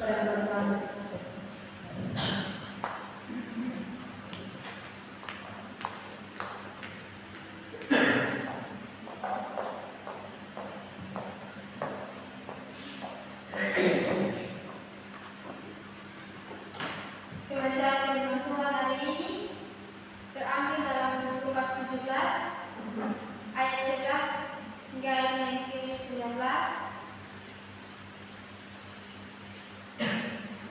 Orang berdoa. Pembacaan firman Tuhan hari ini terambil dalam Lukas 17 ayat 11 hingga ayat yang ke-19.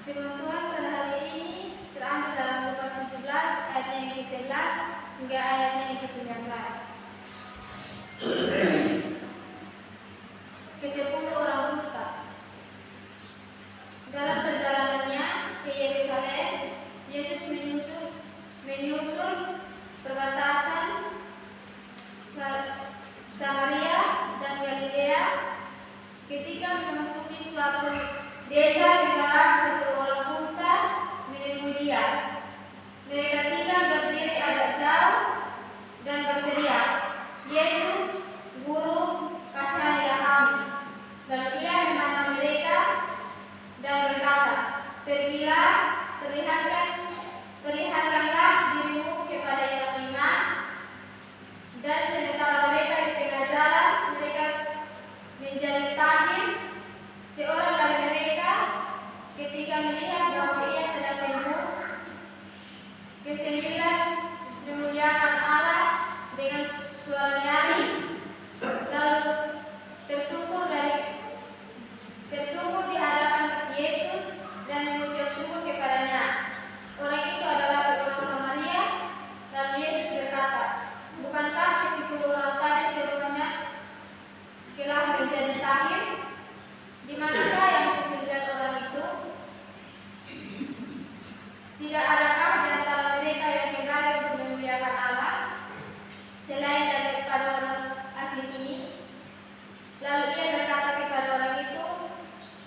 Firman Tuhan pada hari ini terambil dalam Lukas 17 ayat yang ke-11 hingga ayat yang ke-19. Ke-10 orang dusta. Dalam perjalanannya ke Yerusalem, Yesus menyusul perbatasan Samaria dan Galilea. Ketika memasuki suatu desa di barat, satu orang kusta menemui dia. Mereka tinggal berdiri agak jauh dan berteriak, "Yesus, Guru, kasihanilah kami." Lalu ia memandang mereka dan berkata, "Pergilah, perlihatkanlah dirimu kepada imam-imam." Dan sementara mereka di tengah jalan, mereka menjadi tahir. Seorang dari mereka, ketika melihat bahwa ia telah sembuh, kesembilan memuliakan Allah dengan suara nyaring, lalu tersungkur di hadapan Yesus dan mengucap syukur kepadanya. Orang itu adalah seorang Samaria. Lalu Yesus berkata, "Bukankah ke-10 orang tadi semuanya telah menjadi tahir? Di manakah yang ke-9 orang itu? Tidak adakah di antara mereka yang kembali untuk memuliakan Allah selain daripada orang asing ini?" Lalu ia berkata kepada orang itu,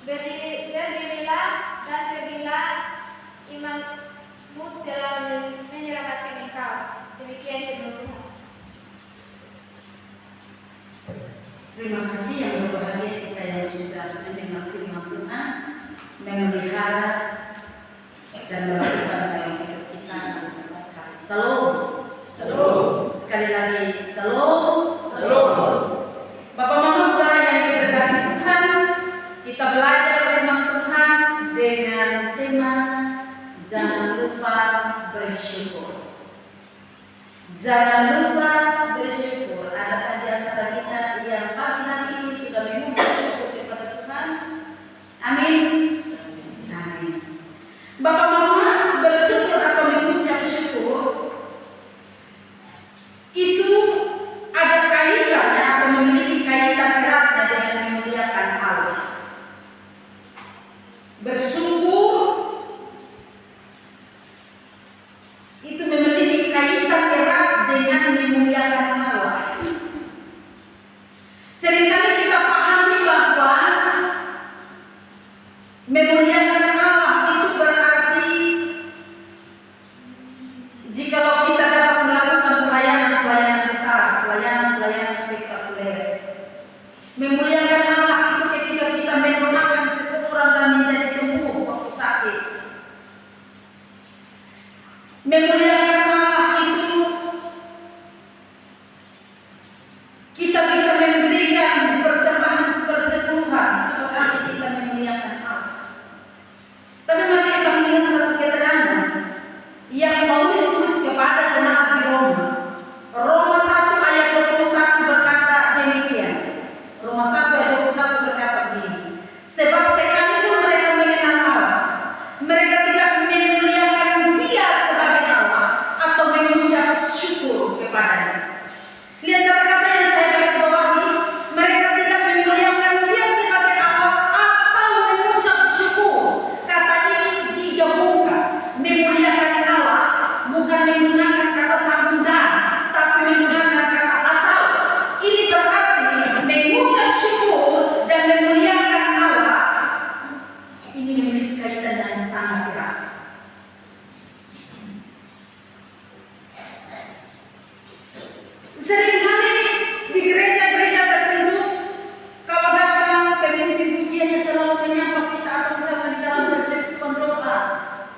"Berdirilah dan pergilah, imammu telah menyelamatkan engkau." Demikian firman Tuhan. Terima kasih yang berbahagia kita yang sudah mendengar firman Tuhan, memelihara dan melakukan dalam hidup kita dalam hari. Salam. Salam. Sekali lagi salam. Salam. Bapak Mama Saudara yang diberkati Tuhan, kita belajar firman Tuhan dengan tema jangan lupa bersyukur. Jangan lupa bersyukur. Adakah di antara kita yang pagi hari ini sudah mengucap syukur kepada Tuhan? Amin. Amin. Bapak Mama, bersyukur atau mengucap syukur itu ada kaitannya atau memiliki kaitan eratnya dengan memuliakan Allah. Bersyukur itu memiliki kaitan erat dengan memuliakan Allah. Seringkali kita pahami bahwa memuliakan Allah itu berarti jikalau kita dapat melakukan pelayanan besar, pelayanan spektakuler. Memuliakan Allah itu ketika kita mendoakan seseorang dan menjadi sembuh waktu sakit. Memuliakan Allah itu kita bisa memberikan persembahan sepersepuluhan. Itu berarti kita memuliakan Allah. Tapi mari kita melihat satu keterangan yang Paulus tulis kepada jemaat di Roma. Roma 1 ayat 21 berkata demikian. Roma 1 ayat 21 berkata begini. Sebab sekalipun mereka mengenal Allah, mereka tidak memuliakan Dia sebagai Allah atau mengucap syukur kepadanya. Lihat kata-kata yang saya garis bawahi. Mereka tidak memuliakan Dia sebagai Allah atau mengucap syukur. Kata ini digabungkan. Memuliakan Allah bukan menggunakan kata sambutan, tapi menggunakan kata atau. Ini berarti mengucap syukur dan memuliakan Allah ini memiliki kaitan yang sangat erat. Seringkali di gereja-gereja tertentu kalau datang pemimpin pujiannya selalu menyapa kita atau misalkan di dalam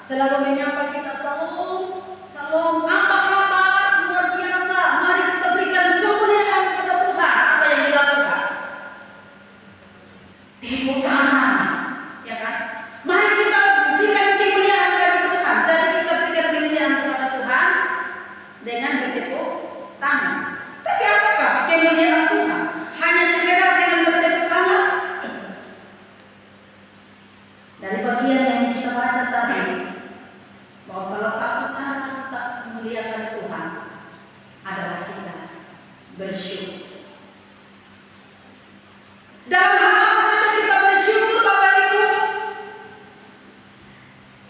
selalu menyapa kita, salam, salam, apa kabar, luar biasa, mari kita berikan kemuliaan kepada Tuhan. Apa yang dilakukan? Tepuk tangan, ya kan? Mari kita berikan kemuliaan bagi Tuhan. Jadi kita berikan kemuliaan kepada Tuhan dengan bertepuk tangan. Tapi apakah kemuliaan Tuhan hanya sekedar dengan bertepuk tangan? Dari bagian yang kita baca tadi, bahwa salah satu cara kita memuliakan Tuhan adalah kita bersyukur. Dalam hal apa saja kita bersyukur, Bapak Ibu?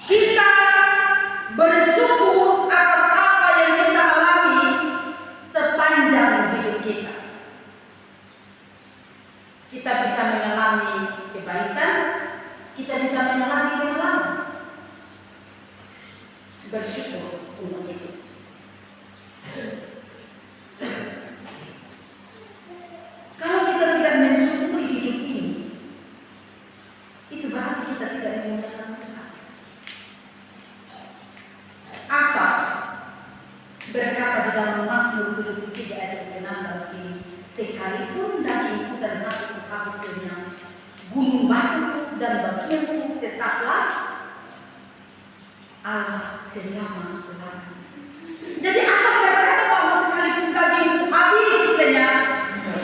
Kita bersyukur atas apa yang kita alami sepanjang hidup kita. Kita bisa mengalami kebaikan, kita bisa mengalami kemalaman. Bersyukur untuk itu. Kalau kita tidak mensyukuri hidup ini, itu berarti kita tidak memuliakan Tuhan. Asaf berkata di dalam Mazmur 73 ayat 26 dan begini, sekalipun dagingku dan hatiku habis lenyap, gunung batuku dan bagianku tetaplah Allah selama lamanya. Jadi Asaf berkata bahwa sekalipun dagingku habis lenyap,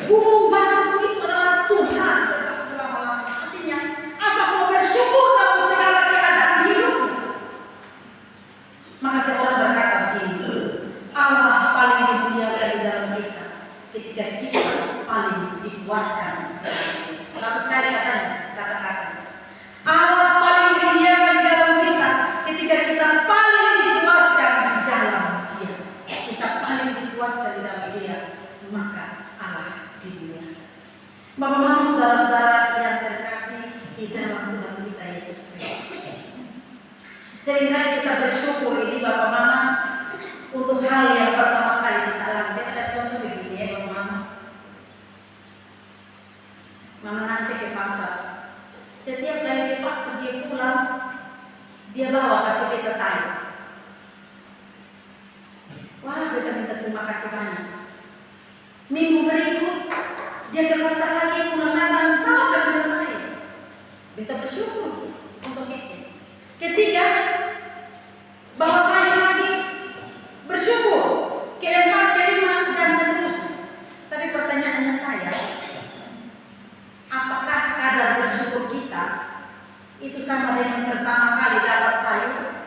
gunung batuku itu adalah Tuhan tetap selama-lamanya. Artinya Asaf mau bersyukur dalam segala keadaan hidupnya. Maka seorang berkata begini, Allah paling dimuliakan di dalam kita ketika kita paling dipuaskan. Lalu sekali kata-kata Allah paling dimuliakan di dalam kita ketika kita paling dipuaskan di dalam Dia. Kita paling dipuaskan di dalam Dia, maka Allah dimuliakan. Bapak-bapak, saudara-saudara yang terkasih di dalam Tuhan kita Yesus Kristus. Seringkali kita bersyukur ini Bapak-bapak untuk hal yang pertama kali kita alami. Ada contoh begini ya Bapak-bapak. Mama Nance ke pasar. Setiap kali ke pasar dia pulang, dia bawa kasih beta saya. Wah, beta minta terima kasih banyak. Minggu berikut dia ke pasar lagi, pulang datang bawa kasih saya. Beta bersyukur untuk itu. Ketiga, bawa saya lagi, bersyukur. Keempat, kelima, dan seterusnya. Tapi pertanyaannya saya, apakah kadar bersyukur kita itu sama dengan pertama kali dapat sayur?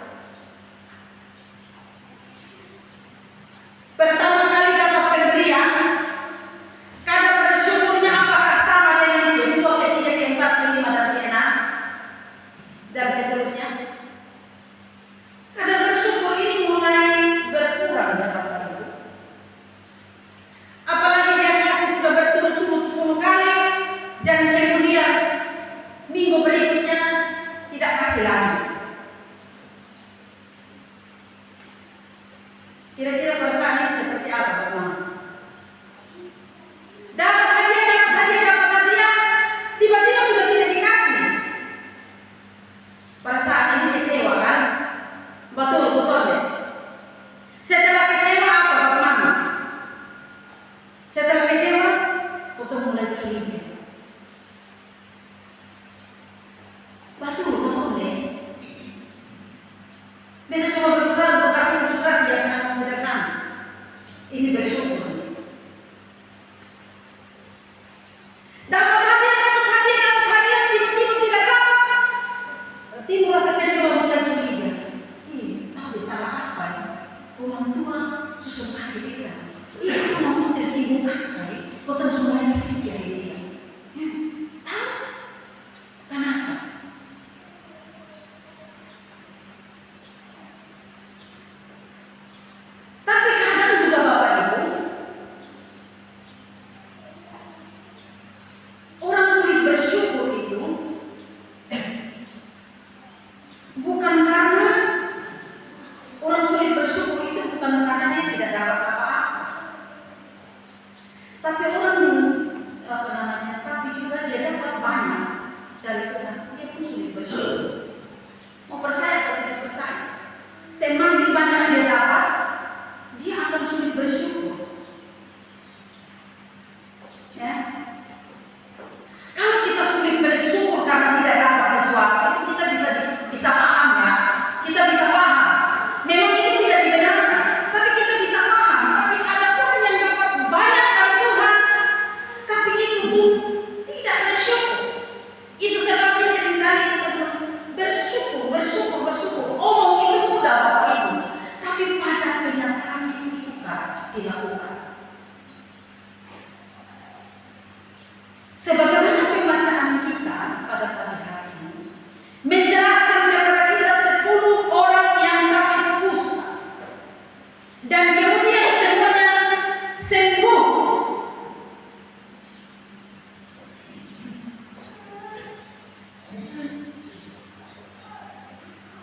Pertama kali dapat pemberian, kadar bersyukurnya apakah sama dengan kedua, ketiga, keempat, kelima, dan keenam, dan seterusnya? Kadar bersyukur ini mulai berkurang ya Bapak Ibu. Apalagi dia kasih sudah berturut-turut 10 kali, dan kemudian minggu berikutnya tidak kasih lagi. Kira-kira perasaan ini seperti apa Bapak? Dapat hadiah, tiba-tiba sudah tidak dikasih. Perasaan ini kecewa kan? Betul, Bu Sonde. Setelah kecewa apa Bapak? Setelah kecewa, kita mulai curiga. Betul, Bu Sonde.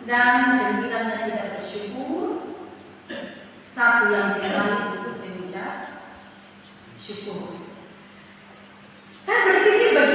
dan sembilannya tidak bersyukur, satu yang kembali untuk mengucap syukur.